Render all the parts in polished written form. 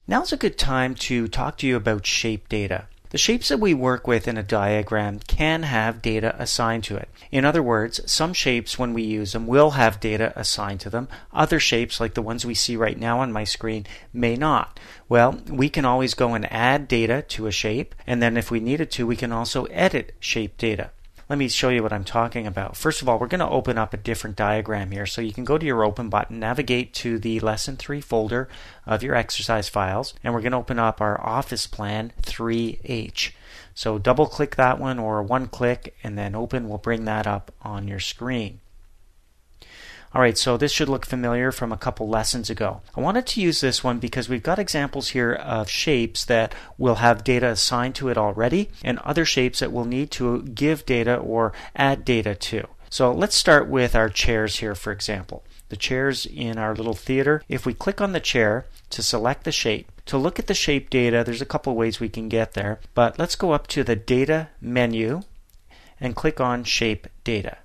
Now's a good time to talk to you about shape data. The shapes that we work with in a diagram can have data assigned to it. In other words, some shapes when we use them will have data assigned to them. Other shapes, like the ones we see right now on my screen, may not. Well, we can always go and add data to a shape, and then if we needed to, we can also edit shape data. Let me show you what I'm talking about. First of all, we're going to open up a different diagram here. So you can go to your Open button, navigate to the Lesson 3 folder of your exercise files, and we're going to open up our Office Plan 3H. So double click that one, or one click, and then open will bring that up on your screen. Alright, so this should look familiar from a couple lessons ago. I wanted to use this one because we've got examples here of shapes that will have data assigned to it already, and other shapes that we'll need to give data or add data to. So let's start with our chairs here, for example. The chairs in our little theater. If we click on the chair to select the shape, to look at the shape data, there's a couple ways we can get there, but let's go up to the Data menu and click on Shape Data.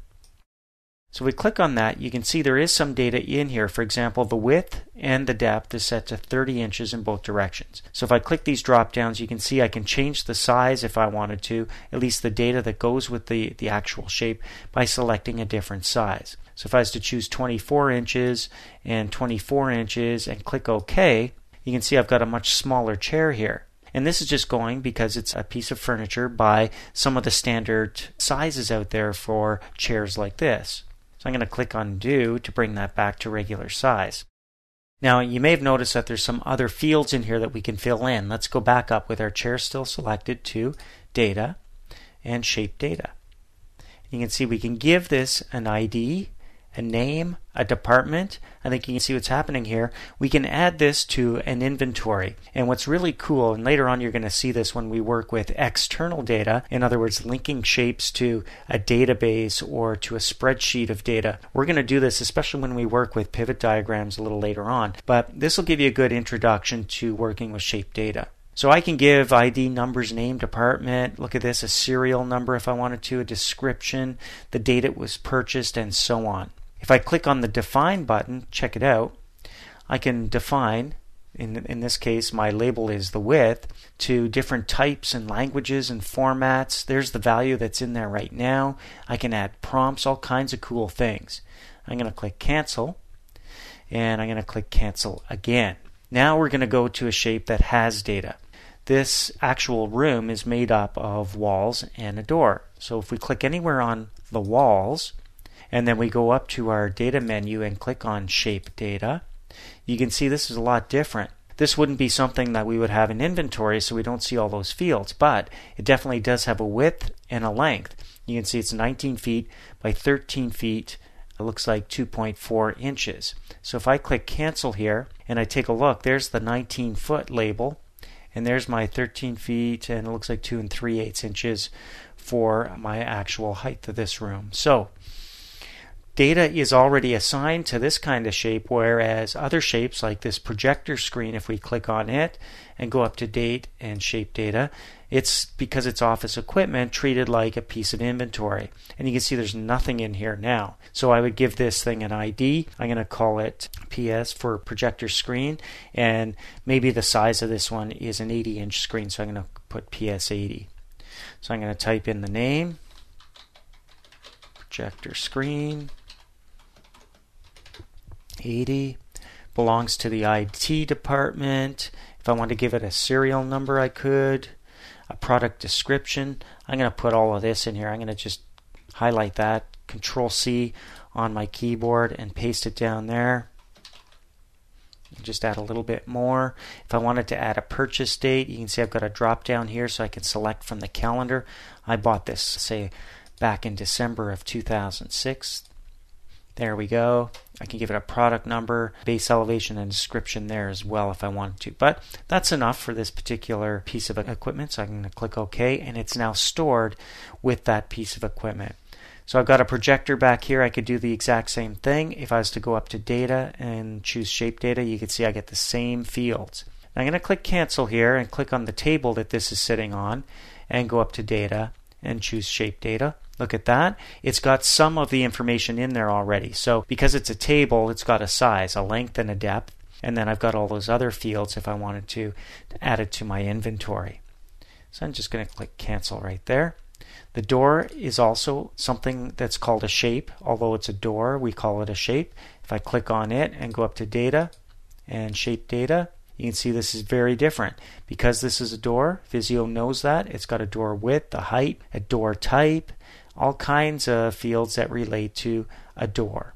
So we click on that, you can see there is some data in here. For example, the width and the depth is set to 30 inches in both directions. So if I click these drop downs, you can see I can change the size if I wanted to, at least the data that goes with the actual shape, by selecting a different size. So if I was to choose 24 inches and 24 inches and click OK, you can see I've got a much smaller chair here. And this is just going because it's a piece of furniture by some of the standard sizes out there for chairs like this. So I'm going to click Undo to bring that back to regular size. Now you may have noticed that there's some other fields in here that we can fill in. Let's go back up with our chair still selected to Data and Shape Data. You can see we can give this an ID, a name, a department. I think you can see what's happening here. We can add this to an inventory. And what's really cool, and later on you're going to see this when we work with external data, in other words, linking shapes to a database or to a spreadsheet of data. We're going to do this especially when we work with pivot diagrams a little later on. But this will give you a good introduction to working with shape data. So I can give ID, numbers, name, department, look at this, a serial number if I wanted to, a description, the date it was purchased, and so on. If I click on the Define button, check it out, I can define, in this case my label is the width, to different types and languages and formats. There's the value that's in there right now. I can add prompts, all kinds of cool things. I'm going to click Cancel, and I'm going to click Cancel again. Now we're going to go to a shape that has data. This actual room is made up of walls and a door. So if we click anywhere on the walls, and then we go up to our Data menu and click on Shape Data, you can see this is a lot different. This wouldn't be something that we would have in inventory, so we don't see all those fields, but it definitely does have a width and a length. You can see it's 19 feet by 13 feet. It looks like 2.4 inches. So if I click Cancel here and I take a look, there's the 19-foot label, and there's my 13 feet, and it looks like 2 3/8 inches for my actual height of this room. So data is already assigned to this kind of shape, whereas other shapes like this projector screen, if we click on it and go up to Date and Shape Data, it's because it's office equipment treated like a piece of inventory. And you can see there's nothing in here now. So I would give this thing an ID. I'm going to call it PS for projector screen, and maybe the size of this one is an 80-inch screen, so I'm going to put PS80. So I'm going to type in the name, projector screen, 80, belongs to the IT department. If I want to give it a serial number, I could. A product description. I'm going to put all of this in here. I'm going to just highlight that, Control C on my keyboard and paste it down there. Just add a little bit more. If I wanted to add a purchase date, you can see I've got a drop down here so I can select from the calendar. I bought this, say, back in December of 2006. There we go. I can give it a product number, base elevation, and description there as well if I wanted to. But that's enough for this particular piece of equipment, so I'm going to click OK, and it's now stored with that piece of equipment. So I've got a projector back here. I could do the exact same thing. If I was to go up to Data and choose Shape Data, you can see I get the same fields. Now I'm going to click Cancel here and click on the table that this is sitting on and go up to Data and choose Shape Data. Look at that. It's got some of the information in there already. So because it's a table, it's got a size, a length, and a depth. And then I've got all those other fields if I wanted to add it to my inventory. So I'm just going to click cancel right there. The door is also something that's called a shape. Although it's a door, we call it a shape. If I click on it and go up to data and shape data, you can see this is very different. Because this is a door, Visio knows that. It's got a door width, a height, a door type, all kinds of fields that relate to a door.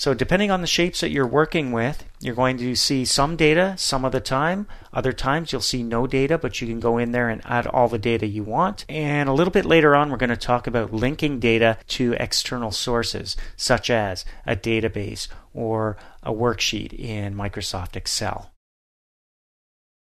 So depending on the shapes that you're working with, you're going to see some data some of the time. Other times you'll see no data, but you can go in there and add all the data you want. And a little bit later on, we're going to talk about linking data to external sources, such as a database or a worksheet in Microsoft Excel.